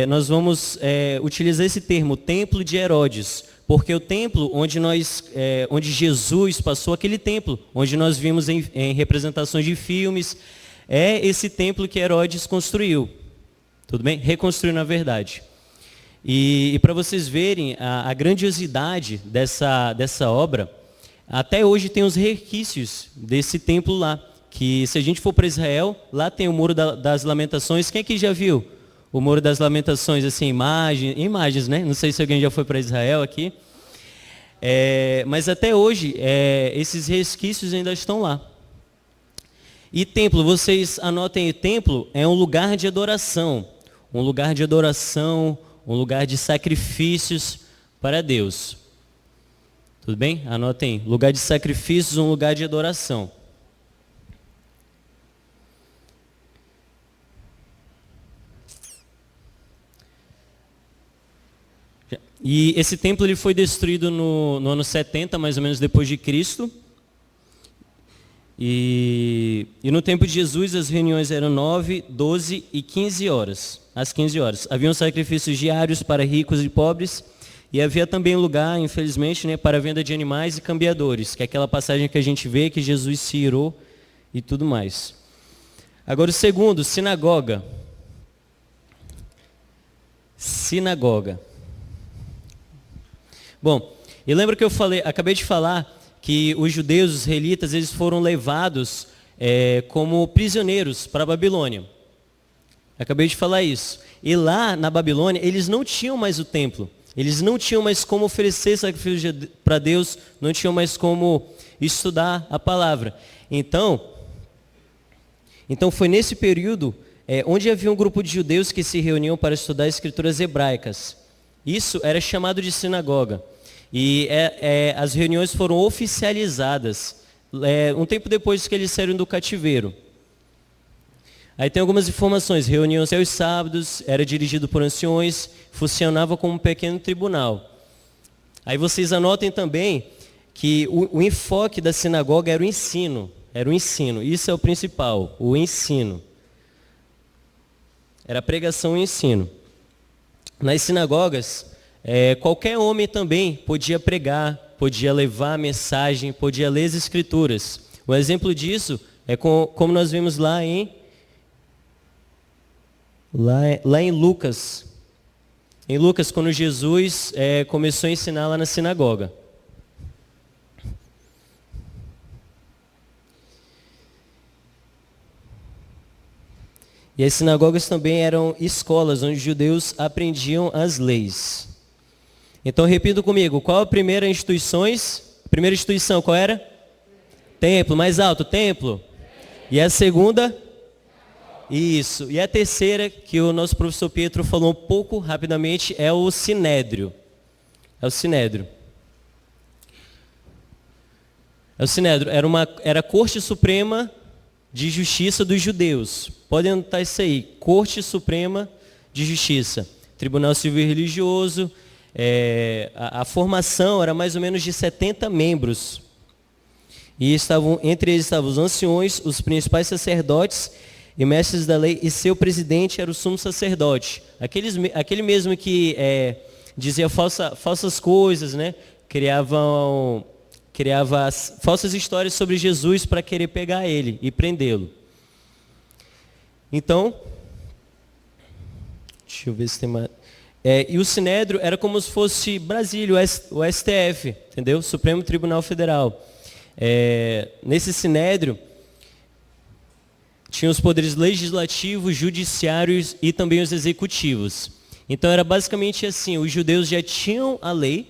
nós vamos utilizar esse termo, Templo de Herodes. Porque o templo onde Jesus passou, aquele templo, onde nós vimos em representações de filmes, é esse templo que Herodes construiu. Tudo bem? Reconstruiu, na verdade. E para vocês verem a grandiosidade dessa obra, até hoje tem os resquícios desse templo lá. Que se a gente for para Israel, lá tem o Muro das Lamentações. Quem aqui já viu o Muro das Lamentações, assim, imagens, né? Não sei se alguém já foi para Israel aqui. Mas até hoje, esses resquícios ainda estão lá. E templo, vocês anotem aí, templo é um lugar de adoração. Um lugar de adoração, um lugar de sacrifícios para Deus. Tudo bem? Anotem, lugar de sacrifícios, um lugar de adoração. E esse templo ele foi destruído no ano 70, mais ou menos depois de Cristo. E no tempo de Jesus as reuniões eram 9, 12 e 15 horas. Às 15 horas. Haviam sacrifícios diários para ricos e pobres. E havia também lugar, infelizmente, né, para a venda de animais e cambiadores. Que é aquela passagem que a gente vê que Jesus se irou e tudo mais. Agora o segundo, sinagoga. Sinagoga. Bom, e lembra que acabei de falar que os judeus, os israelitas, eles foram levados como prisioneiros para a Babilônia. Acabei de falar isso. E lá na Babilônia, eles não tinham mais o templo. Eles não tinham mais como oferecer sacrifício para Deus, não tinham mais como estudar a palavra. Então foi nesse período onde havia um grupo de judeus que se reuniam para estudar as escrituras hebraicas. Isso era chamado de sinagoga. E as reuniões foram oficializadas um tempo depois que eles saíram do cativeiro. Aí tem algumas informações. Reuniões aos sábados, era dirigido por anciões, funcionava como um pequeno tribunal. Aí vocês anotem também que o enfoque da sinagoga era o ensino. Era o ensino. Isso é o principal, o ensino. Era pregação e ensino. Nas sinagogas, qualquer homem também podia pregar, podia levar a mensagem, podia ler as escrituras. Um exemplo disso é como nós vemos lá em Lucas. Em Lucas, quando Jesus começou a ensinar lá na sinagoga. E as sinagogas também eram escolas onde os judeus aprendiam as leis. Então, repita comigo, qual a primeira instituição? Primeira instituição, qual era? Templo, mais alto, templo. E a segunda? Isso. E a terceira, que o nosso professor Pietro falou um pouco rapidamente, é o Sinédrio. É o Sinédrio. É o Sinédrio. Era a Corte Suprema de Justiça dos Judeus. Podem anotar isso aí. Corte Suprema de Justiça. Tribunal Civil e Religioso. A formação era mais ou menos de 70 membros. E entre eles estavam os anciões, os principais sacerdotes e mestres da lei, e seu presidente era o sumo sacerdote. Aquele mesmo que dizia falsas coisas, né? Criava falsas histórias sobre Jesus para querer pegar ele e prendê-lo. Então, deixa eu ver se tem mais. E o Sinédrio era como se fosse Brasília, o STF, entendeu? Supremo Tribunal Federal. Nesse Sinédrio, tinha os poderes legislativos, judiciários e também os executivos. Então era basicamente assim, os judeus já tinham a lei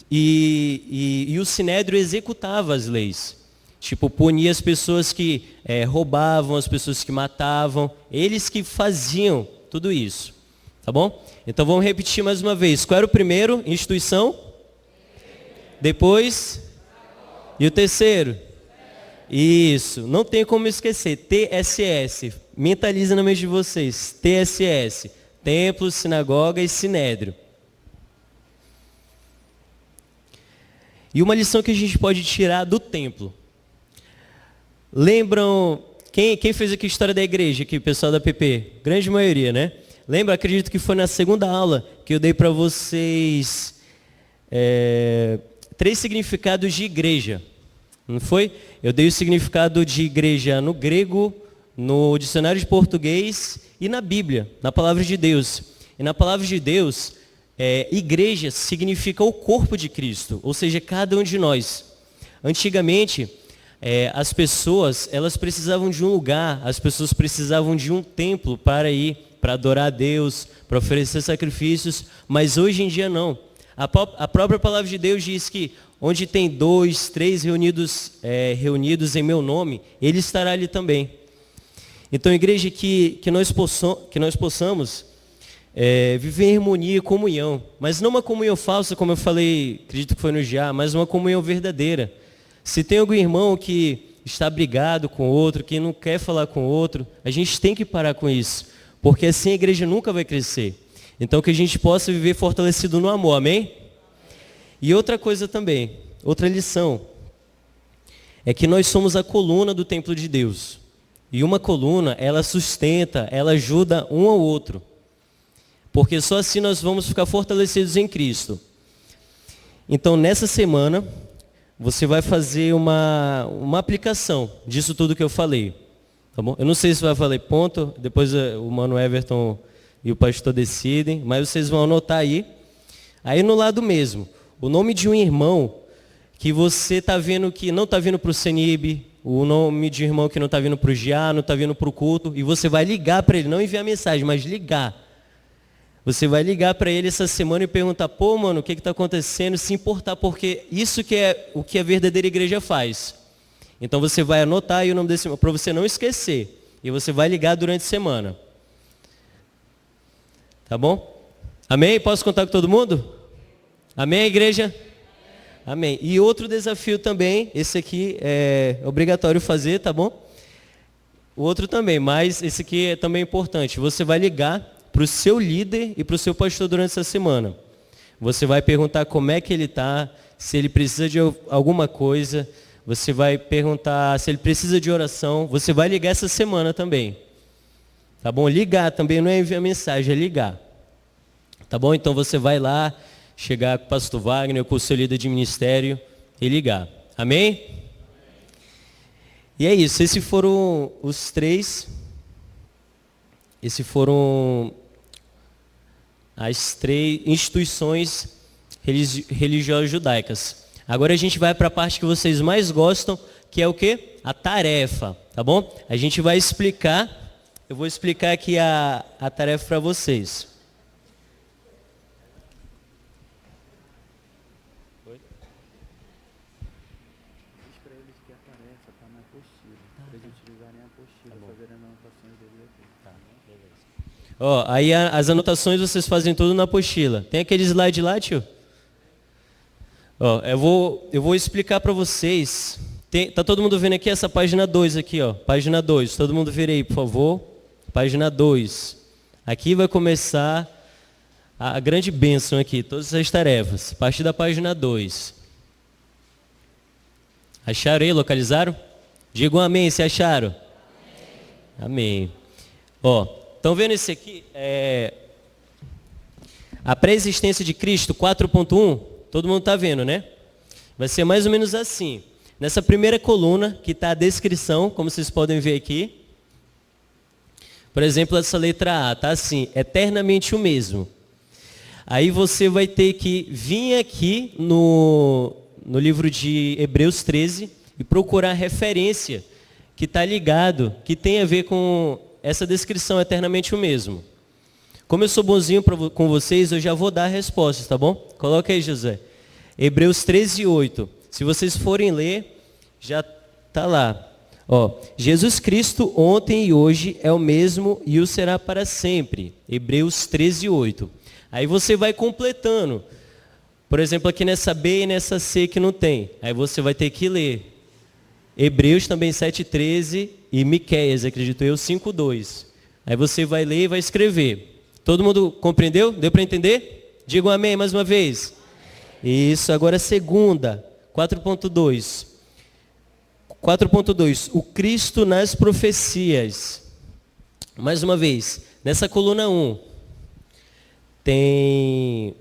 e o Sinédrio executava as leis. Tipo, punia as pessoas que roubavam, as pessoas que matavam, eles que faziam tudo isso. Tá bom? Então vamos repetir mais uma vez. Qual era o primeiro? Instituição? Depois? E o terceiro? Isso, não tem como esquecer, TSS, mentaliza na mente de vocês, TSS, Templo, Sinagoga e Sinédrio. E uma lição que a gente pode tirar do templo. Lembram, quem fez aqui a história da igreja, aqui, o pessoal da PP? Grande maioria, né? Lembra, acredito que foi na segunda aula que eu dei para vocês 3 significados de igreja. Não foi? Eu dei o significado de igreja no grego, no dicionário de português e na Bíblia, na palavra de Deus. E na palavra de Deus, igreja significa o corpo de Cristo, ou seja, cada um de nós. Antigamente, as pessoas, elas precisavam de um lugar, as pessoas precisavam de um templo para ir, para adorar a Deus, para oferecer sacrifícios, mas hoje em dia não. A própria palavra de Deus diz que onde tem 2, 3 reunidos em meu nome, Ele estará ali também. Então, igreja, que nós possamos viver em harmonia e comunhão, mas não uma comunhão falsa, como eu falei, acredito que foi no GA, mas uma comunhão verdadeira. Se tem algum irmão que está brigado com outro, que não quer falar com outro, a gente tem que parar com isso, porque assim a igreja nunca vai crescer. Então, que a gente possa viver fortalecido no amor, amém? E outra coisa também, outra lição, é que nós somos a coluna do templo de Deus. E uma coluna, ela sustenta, ela ajuda um ao outro. Porque só assim nós vamos ficar fortalecidos em Cristo. Então, nessa semana, você vai fazer uma aplicação disso tudo que eu falei. Tá bom? Eu não sei se vai falar ponto, depois o mano Everton e o pastor decidem, mas vocês vão anotar aí. Aí no lado mesmo, o nome de um irmão que você está vendo que não está vindo para o CENIB, o nome de um irmão que não está vindo para o GIA, não está vindo para o culto, e você vai ligar para ele, não enviar mensagem, mas ligar. Você vai ligar para ele essa semana e perguntar, pô, mano, o que está acontecendo? Se importar, porque isso que é o que a verdadeira igreja faz. Então você vai anotar aí o nome desse irmão, para você não esquecer. E você vai ligar durante a semana. Tá bom? Amém? Posso contar com todo mundo? Amém, igreja? Amém. E outro desafio também, esse aqui é obrigatório fazer, tá bom? O outro também, mas esse aqui é também importante. Você vai ligar para o seu líder e para o seu pastor durante essa semana. Você vai perguntar como é que ele está, se ele precisa de alguma coisa. Você vai perguntar se ele precisa de oração. Você vai ligar essa semana também. Tá bom? Ligar também não é enviar mensagem, é ligar. Tá bom? Então você vai lá, chegar com o pastor Wagner, com o seu líder de ministério e ligar. Amém? E é isso. Esses foram os 3. Esses foram as 3 instituições religiosas judaicas. Agora a gente vai para a parte que vocês mais gostam, que é o quê? A tarefa, tá bom? A gente vai explicar, eu vou explicar aqui a tarefa para vocês. Diz para eles que a tarefa está na apostila, para eles utilizarem a apostila, fazerem anotações dele aqui. Tá, beleza. Ó, aí as anotações vocês fazem tudo na apostila. Tem aquele slide lá, tio? Ó, eu vou explicar para vocês. Tá todo mundo vendo aqui essa página 2 aqui, ó. Página 2. Todo mundo vira aí, por favor. Página 2. Aqui vai começar a grande bênção aqui, todas as tarefas. A partir da página 2. Acharam aí? Localizaram? Digam amém se acharam. Amém. Ó, estão vendo esse aqui? A pré-existência de Cristo 4.1. Todo mundo está vendo, né? Vai ser mais ou menos assim. Nessa primeira coluna, que está a descrição, como vocês podem ver aqui. Por exemplo, essa letra A está assim, eternamente o mesmo. Aí você vai ter que vir aqui no livro de Hebreus 13 e procurar referência que está ligado, que tem a ver com essa descrição, eternamente o mesmo. Como eu sou bonzinho com vocês, eu já vou dar a resposta, tá bom? Coloca aí, José. Hebreus 13, 8. Se vocês forem ler, já está lá. Ó, Jesus Cristo ontem e hoje é o mesmo e o será para sempre. Hebreus 13, 8. Aí você vai completando. Por exemplo, aqui nessa B e nessa C que não tem. Aí você vai ter que ler. Hebreus também 7,13 e Miqueias, acredito eu, 5,2. Aí você vai ler e vai escrever. Todo mundo compreendeu? Deu para entender? Digam amém mais uma vez. Isso, agora a segunda, 4.2. 4.2, o Cristo nas profecias. Mais uma vez, nessa coluna 1, tem...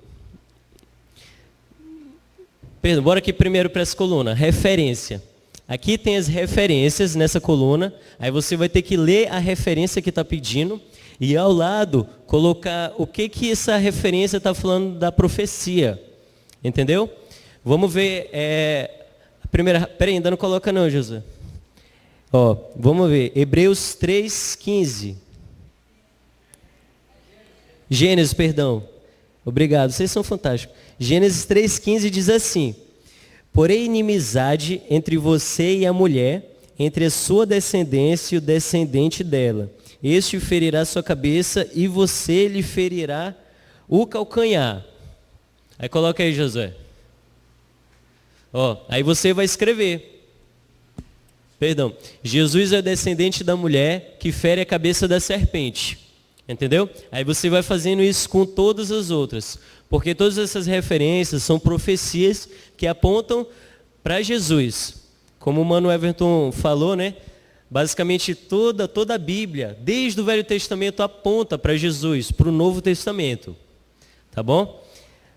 Perdão, bora aqui primeiro para essa coluna, referência. Aqui tem as referências nessa coluna, aí você vai ter que ler a referência que está pedindo, e ao lado, colocar o que essa referência está falando da profecia. Entendeu? Vamos ver a primeira... Peraí, ainda não coloca não, José. Ó, vamos ver. Hebreus 3,15. Gênesis, perdão. Obrigado, vocês são fantásticos. Gênesis 3,15 diz assim: porém inimizade entre você e a mulher, entre a sua descendência e o descendente dela. Este ferirá sua cabeça e você lhe ferirá o calcanhar. Aí coloca aí, Josué. Ó, aí você vai escrever. Perdão. Jesus é o descendente da mulher que fere a cabeça da serpente. Entendeu? Aí você vai fazendo isso com todas as outras. Porque todas essas referências são profecias que apontam para Jesus. Como o Mano Everton falou, né? Basicamente toda a Bíblia, desde o Velho Testamento, aponta para Jesus, para o Novo Testamento. Tá bom?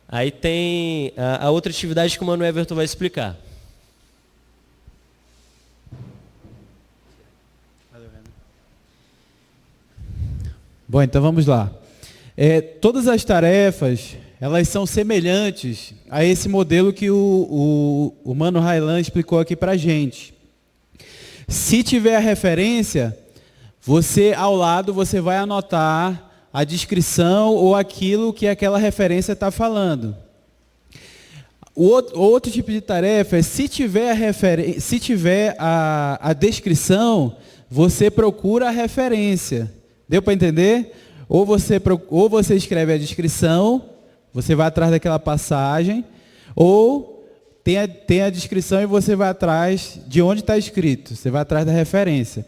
Aí tem a outra atividade que o Mano Everton vai explicar. Bom, então vamos lá. Todas as tarefas, elas são semelhantes a esse modelo que o Mano Railan explicou aqui para a gente. Se tiver a referência, você ao lado você vai anotar a descrição ou aquilo que aquela referência está falando. O outro tipo de tarefa é, se tiver a descrição, você procura a referência. Deu para entender? Ou você escreve a descrição, você vai atrás daquela passagem, ou tem a descrição e você vai atrás de onde está escrito, você vai atrás da referência.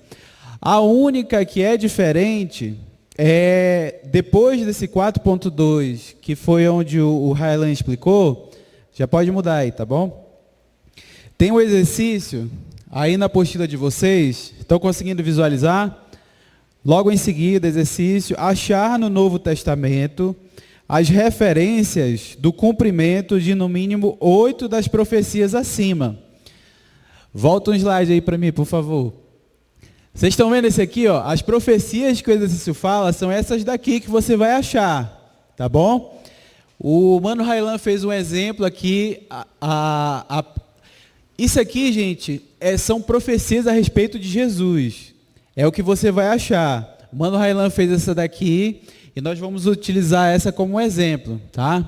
A única que é diferente é, depois desse 4.2, que foi onde o Raylan explicou, já pode mudar aí, tá bom? Tem um exercício aí na apostila de vocês, estão conseguindo visualizar? Logo em seguida, exercício, achar no Novo Testamento as referências do cumprimento de no mínimo 8 das profecias acima. Volta um slide aí para mim, por favor. Vocês estão vendo esse aqui, ó? As profecias que o exercício fala são essas daqui que você vai achar, tá bom? O Mano Raylan fez um exemplo aqui. Isso aqui, gente, são profecias a respeito de Jesus. É o que você vai achar. O Mano Raylan fez essa daqui e nós vamos utilizar essa como um exemplo, tá?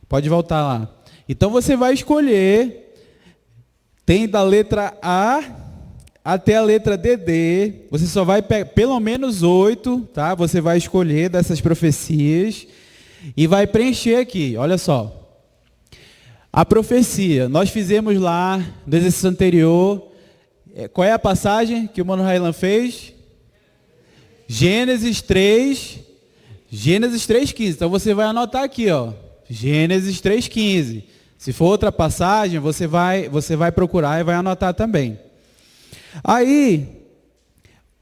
Pode voltar lá. Então você vai escolher, tem da letra A até a letra DD, você só vai pegar pelo menos 8, tá? Você vai escolher dessas profecias e vai preencher aqui, olha só. A profecia, nós fizemos lá no exercício anterior. Qual é a passagem que o Mano Raylan fez? Gênesis 3:15. Então você vai anotar aqui, ó. Gênesis 3:15. Se for outra passagem, você vai procurar e vai anotar também. Aí,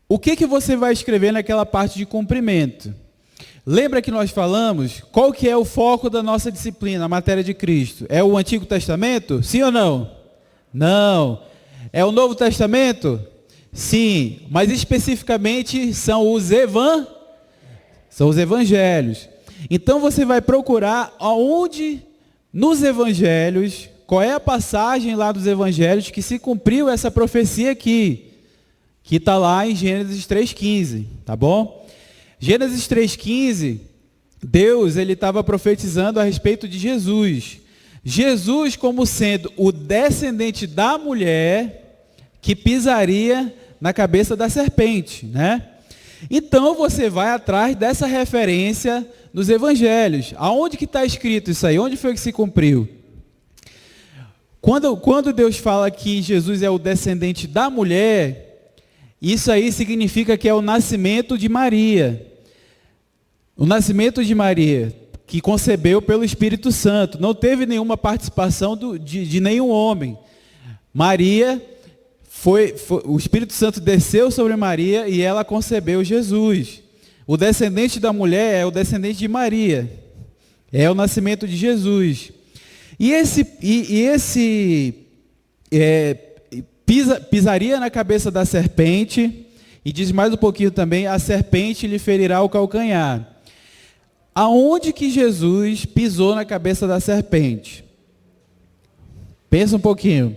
o que você vai escrever naquela parte de cumprimento? Lembra que nós falamos qual que é o foco da nossa disciplina, a matéria de Cristo? É o Antigo Testamento? Sim ou não? Não. É o Novo Testamento? Sim. Mas especificamente são os evangelhos. Então você vai procurar aonde nos evangelhos, qual é a passagem lá dos evangelhos que se cumpriu essa profecia aqui, que está lá em Gênesis 3:15, tá bom? Gênesis 3:15, Deus ele estava profetizando a respeito de Jesus. Jesus como sendo o descendente da mulher que pisaria na cabeça da serpente, né? Então você vai atrás dessa referência nos evangelhos. Aonde que está escrito isso aí? Onde foi que se cumpriu? Quando Deus fala que Jesus é o descendente da mulher, isso aí significa que é o nascimento de Maria. O nascimento de Maria, que concebeu pelo Espírito Santo. Não teve nenhuma participação de nenhum homem. Maria, o Espírito Santo desceu sobre Maria e ela concebeu Jesus. O descendente da mulher é o descendente de Maria. É o nascimento de Jesus. Pisaria na cabeça da serpente, e diz mais um pouquinho também, a serpente lhe ferirá o calcanhar. Aonde que Jesus pisou na cabeça da serpente? Pensa um pouquinho.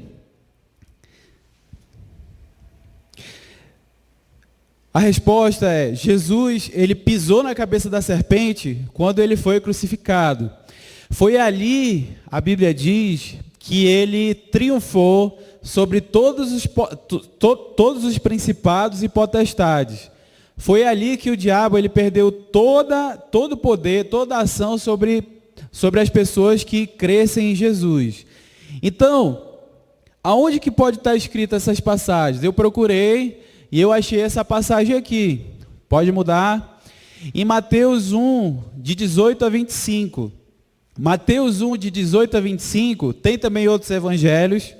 A resposta é, Jesus, ele pisou na cabeça da serpente quando ele foi crucificado. Foi ali, a Bíblia diz, que ele triunfou sobre todos os principados e potestades. Foi ali que o diabo ele perdeu todo o poder, toda a ação sobre as pessoas que crescem em Jesus. Então, aonde que pode estar escrito essas passagens? Eu procurei e eu achei essa passagem aqui. Pode mudar. Em Mateus 1, de 18 a 25. Mateus 1, de 18 a 25, tem também outros evangelhos,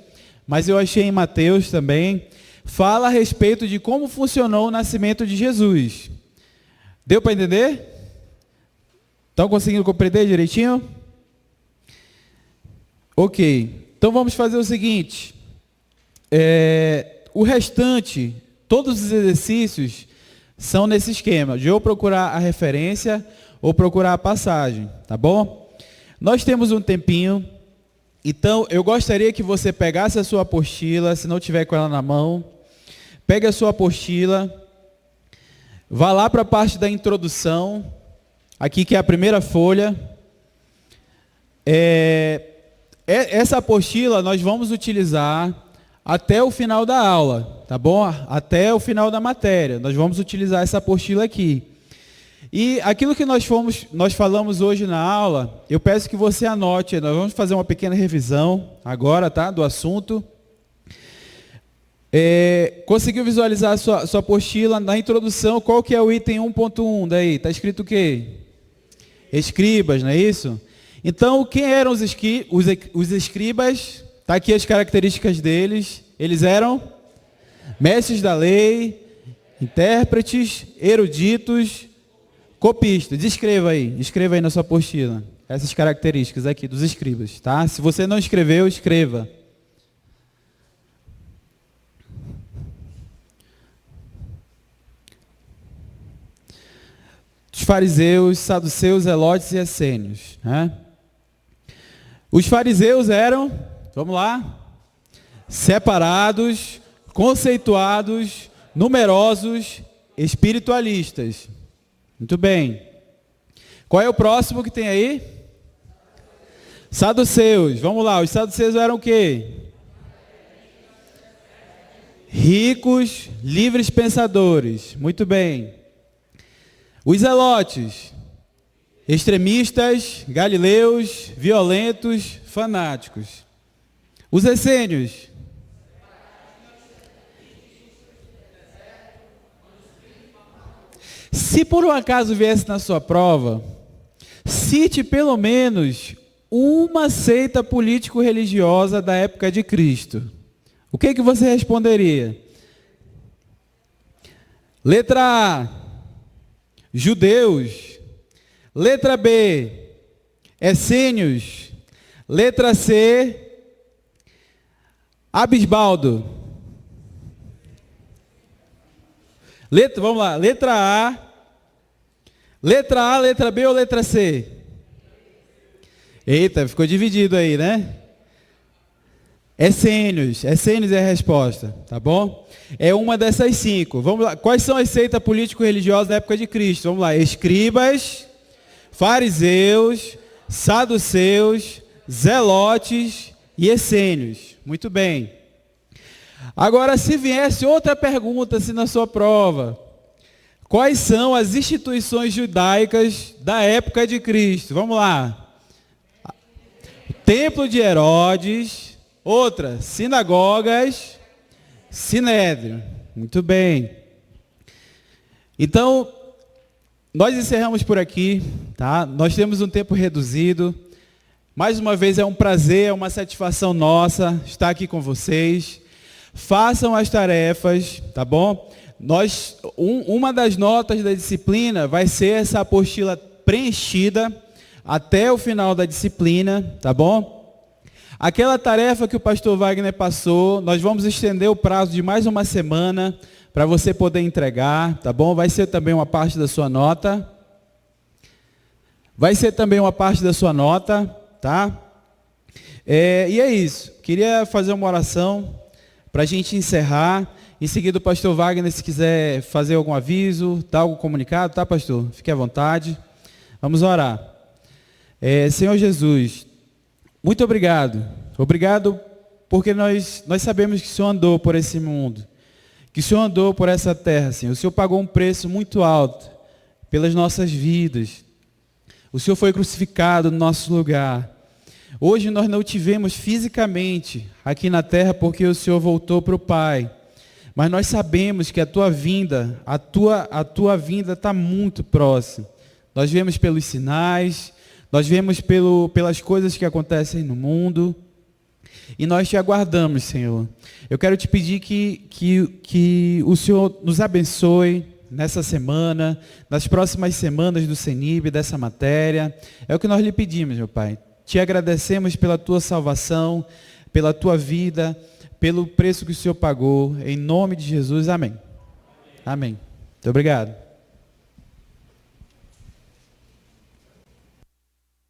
mas eu achei em Mateus também, fala a respeito de como funcionou o nascimento de Jesus. Deu para entender? Estão conseguindo compreender direitinho? Ok. Então vamos fazer o seguinte. O restante, todos os exercícios são nesse esquema, de ou procurar a referência ou procurar a passagem, tá bom? Nós temos um tempinho, então eu gostaria que você pegasse a sua apostila, se não tiver com ela na mão, pegue a sua apostila, vá lá para a parte da introdução, aqui que é a primeira folha. Essa apostila nós vamos utilizar até o final da aula, tá bom? Até o final da matéria, nós vamos utilizar essa apostila aqui. E aquilo que nós falamos hoje na aula, eu peço que você anote. Nós vamos fazer uma pequena revisão agora, tá, do assunto. Conseguiu visualizar a sua apostila? Na introdução, qual que é o item 1.1 daí? Está escrito o quê? Escribas, não é isso? Então, quem eram os escribas? Está aqui as características deles. Eles eram mestres da lei, intérpretes, eruditos, copistas. Escreva aí na sua apostila essas características aqui dos escribas, tá? Se você não escreveu, escreva. Os fariseus, saduceus, zelotes e essênios, né? Os fariseus eram, vamos lá, separados, conceituados, numerosos, espiritualistas. Muito bem. Qual é o próximo que tem aí? Saduceus. Vamos lá, os saduceus eram o quê? Ricos, livres pensadores. Muito bem. Os zelotes, extremistas, galileus, violentos, fanáticos. Os essênios, se por um acaso viesse na sua prova, cite pelo menos uma seita político-religiosa da época de Cristo. O que você responderia? Letra A, judeus. Letra B, essênios. Letra C, abisbaldo. Vamos lá, letra A. Letra A, letra B ou letra C? Eita, ficou dividido aí, né? Essênios é a resposta, tá bom? É uma dessas 5. Vamos lá, quais são as seitas político-religiosas da época de Cristo? Vamos lá, escribas, fariseus, saduceus, zelotes e essênios. Muito bem. Agora, se viesse outra pergunta assim na sua prova, quais são as instituições judaicas da época de Cristo? Vamos lá. O Templo de Herodes. Outra, sinagogas, sinédrio. Muito bem. Então, nós encerramos por aqui, tá? Nós temos um tempo reduzido. Mais uma vez é um prazer, é uma satisfação nossa estar aqui com vocês. Façam as tarefas, tá bom? Uma das notas da disciplina vai ser essa apostila preenchida até o final da disciplina, tá bom? Aquela tarefa que o pastor Wagner passou, nós vamos estender o prazo de mais uma semana para você poder entregar, tá bom? Vai ser também uma parte da sua nota. Tá? E é isso. Queria fazer uma oração para a gente encerrar. Em seguida, o pastor Wagner, se quiser fazer algum aviso, dar algum comunicado, tá, pastor? Fique à vontade. Vamos orar. Senhor Jesus, muito obrigado. Obrigado porque nós sabemos que o Senhor andou por esse mundo, que o Senhor andou por essa terra, Senhor. O Senhor pagou um preço muito alto pelas nossas vidas. O Senhor foi crucificado no nosso lugar. Hoje nós não te vemos fisicamente aqui na terra porque o Senhor voltou para o Pai. Mas nós sabemos que a tua vinda está muito próxima. Nós vemos pelos sinais, nós vemos pelas coisas que acontecem no mundo. E nós te aguardamos, Senhor. Eu quero te pedir que o Senhor nos abençoe nessa semana, nas próximas semanas do CENIB, dessa matéria. É o que nós lhe pedimos, meu Pai. Te agradecemos pela tua salvação, pela tua vida, pelo preço que o Senhor pagou. Em nome de Jesus, amém. Amém. Muito obrigado.